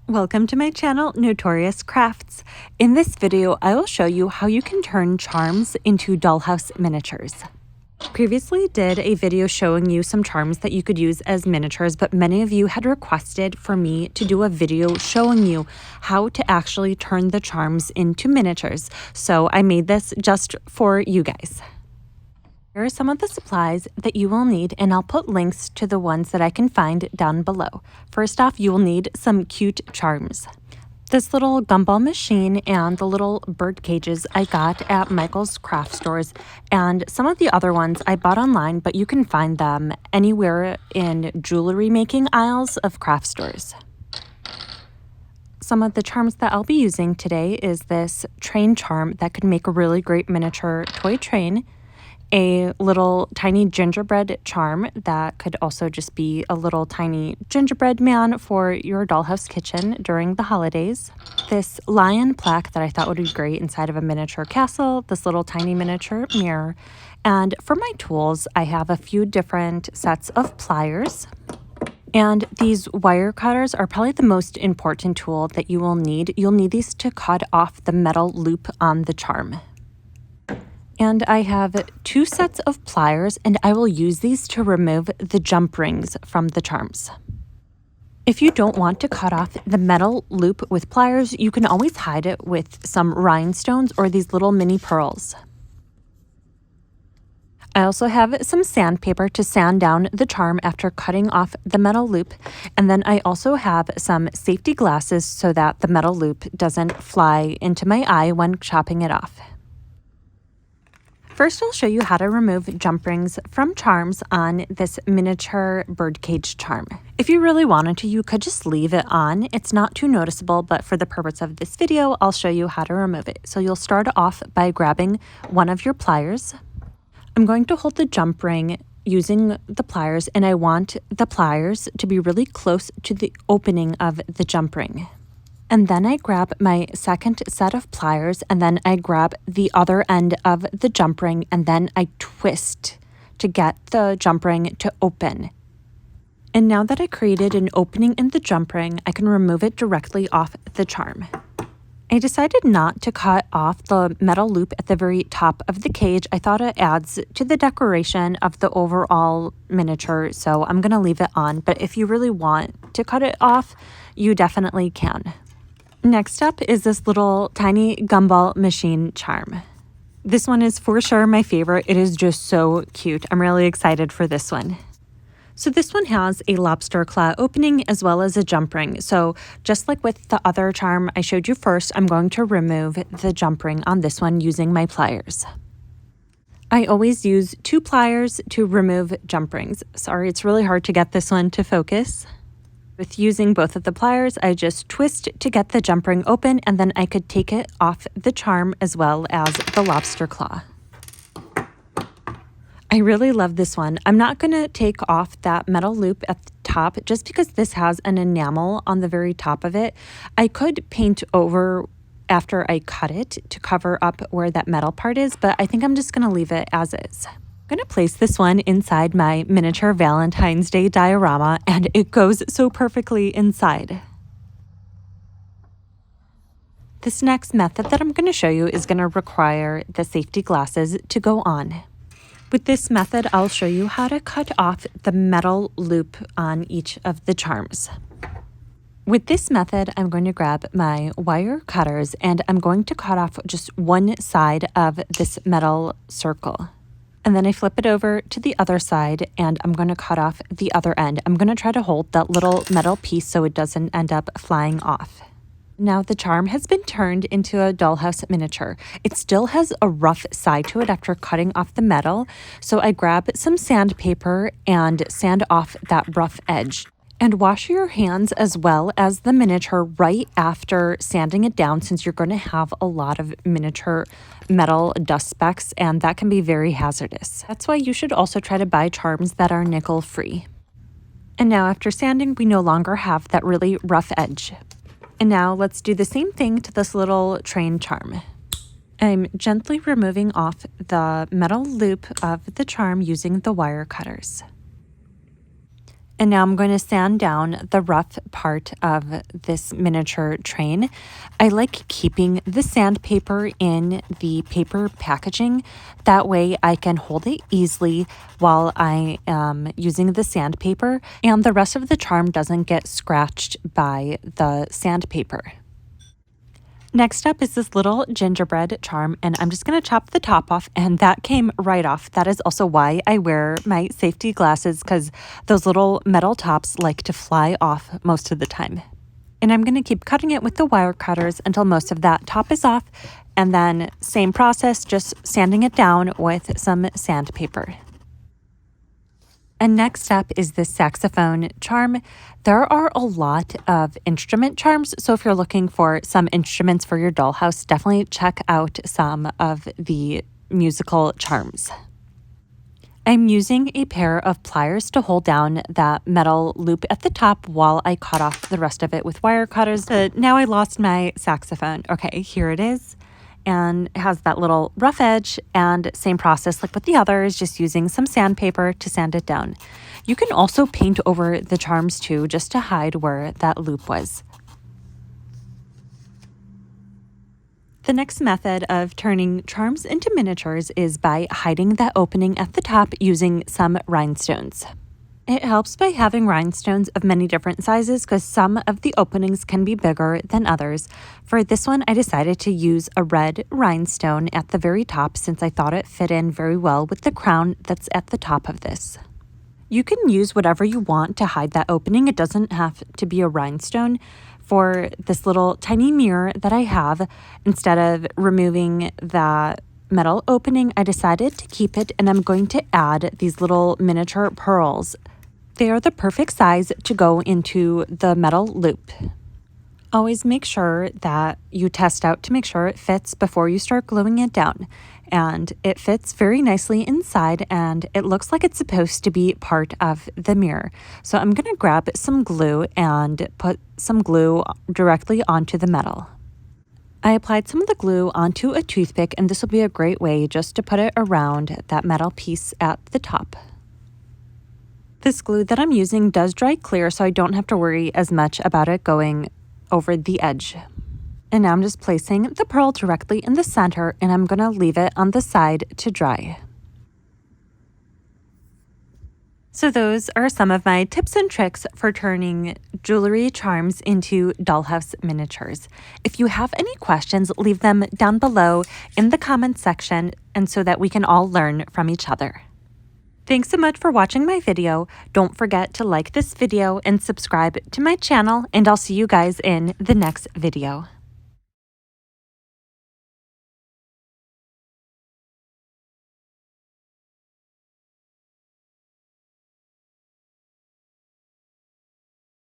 Welcome to my channel, Notorious Crafts. In this video, I will show you how you can turn charms into dollhouse miniatures. Previously did a video showing you some charms that you could use as miniatures, but many of you had requested for me to do a video showing you how to actually turn the charms into miniatures. So I made this just for you guys. Here are some of the supplies that you will need, and I'll put links to the ones that I can find down below. First off, you will need some cute charms. This little gumball machine and the little bird cages I got at Michael's craft stores, and some of the other ones I bought online, but you can find them anywhere in jewelry making aisles of craft stores. Some of the charms that I'll be using today is this train charm that could make a really great miniature toy train, a little tiny gingerbread charm that could also just be a little tiny gingerbread man for your dollhouse kitchen during the holidays. This lion plaque that I thought would be great inside of a miniature castle, this little tiny miniature mirror. And for my tools, I have a few different sets of pliers. And these wire cutters are probably the most important tool that you will need. You'll need these to cut off the metal loop on the charm. And I have 2 sets of pliers, and I will use these to remove the jump rings from the charms. If you don't want to cut off the metal loop with pliers, you can always hide it with some rhinestones or these little mini pearls. I also have some sandpaper to sand down the charm after cutting off the metal loop, and then I also have some safety glasses so that the metal loop doesn't fly into my eye when chopping it off. First, I'll show you how to remove jump rings from charms on this miniature birdcage charm. If you really wanted to, you could just leave it on. It's not too noticeable, but for the purpose of this video, I'll show you how to remove it. So you'll start off by grabbing one of your pliers. I'm going to hold the jump ring using the pliers, and I want the pliers to be really close to the opening of the jump ring. And then I grab my second set of pliers, and then I grab the other end of the jump ring, and then I twist to get the jump ring to open. And now that I created an opening in the jump ring, I can remove it directly off the charm. I decided not to cut off the metal loop at the very top of the cage. I thought it adds to the decoration of the overall miniature, so I'm going to leave it on. But if you really want to cut it off, you definitely can. Next up is this little tiny gumball machine charm. This one is for sure my favorite. It is just so cute. I'm really excited for this one. So this one has a lobster claw opening as well as a jump ring. So just like with the other charm I showed you first, I'm going to remove the jump ring on this one using my pliers. I always use 2 pliers to remove jump rings. Sorry, it's really hard to get this one to focus. With using both of the pliers, I just twist to get the jump ring open, and then I could take it off the charm as well as the lobster claw. I really love this one. I'm not going to take off that metal loop at the top just because this has an enamel on the very top of it. I could paint over after I cut it to cover up where that metal part is, but I think I'm just going to leave it as is. I'm going to place this one inside my miniature Valentine's Day diorama, and it goes so perfectly inside. This next method that I'm going to show you is going to require the safety glasses to go on. With this method, I'll show you how to cut off the metal loop on each of the charms. With this method, I'm going to grab my wire cutters, and I'm going to cut off just one side of this metal circle. And then I flip it over to the other side, and I'm going to cut off the other end. I'm going to try to hold that little metal piece so it doesn't end up flying off. Now the charm has been turned into a dollhouse miniature. It still has a rough side to it after cutting off the metal, so I grab some sandpaper and sand off that rough edge. And wash your hands as well as the miniature right after sanding it down, since you're going to have a lot of miniature metal dust specks, and that can be very hazardous. That's why you should also try to buy charms that are nickel free. And now after sanding, we no longer have that really rough edge. And now let's do the same thing to this little train charm. I'm gently removing off the metal loop of the charm using the wire cutters. And now I'm going to sand down the rough part of this miniature train. I like keeping the sandpaper in the paper packaging. That way I can hold it easily while I am using the sandpaper, and the rest of the charm doesn't get scratched by the sandpaper. Next up is this little gingerbread charm, and I'm just going to chop the top off, and that came right off. That is also why I wear my safety glasses, because those little metal tops like to fly off most of the time. And I'm going to keep cutting it with the wire cutters until most of that top is off, and then same process, just sanding it down with some sandpaper. And next up is this saxophone charm. There are a lot of instrument charms, so if you're looking for some instruments for your dollhouse, definitely check out some of the musical charms. I'm using a pair of pliers to hold down that metal loop at the top while I cut off the rest of it with wire cutters. Now I lost my saxophone. Okay, here it is. And it has that little rough edge, and same process like with the others, just using some sandpaper to sand it down. You can also paint over the charms too, just to hide where that loop was. The next method of turning charms into miniatures is by hiding that opening at the top using some rhinestones. It helps by having rhinestones of many different sizes because some of the openings can be bigger than others. For this one, I decided to use a red rhinestone at the very top since I thought it fit in very well with the crown that's at the top of this. You can use whatever you want to hide that opening. It doesn't have to be a rhinestone. For this little tiny mirror that I have, instead of removing that metal opening, I decided to keep it, and I'm going to add these little miniature pearls. They are the perfect size to go into the metal loop. Always make sure that you test out to make sure it fits before you start gluing it down. And it fits very nicely inside, and it looks like it's supposed to be part of the mirror. So I'm going to grab some glue and put some glue directly onto the metal. I applied some of the glue onto a toothpick, and this will be a great way just to put it around that metal piece at the top. This glue that I'm using does dry clear, so I don't have to worry as much about it going over the edge. And now I'm just placing the pearl directly in the center, and I'm going to leave it on the side to dry. So those are some of my tips and tricks for turning jewelry charms into dollhouse miniatures. If you have any questions, leave them down below in the comments section, and so that we can all learn from each other. Thanks so much for watching my video. Don't forget to like this video and subscribe to my channel, and I'll see you guys in the next video.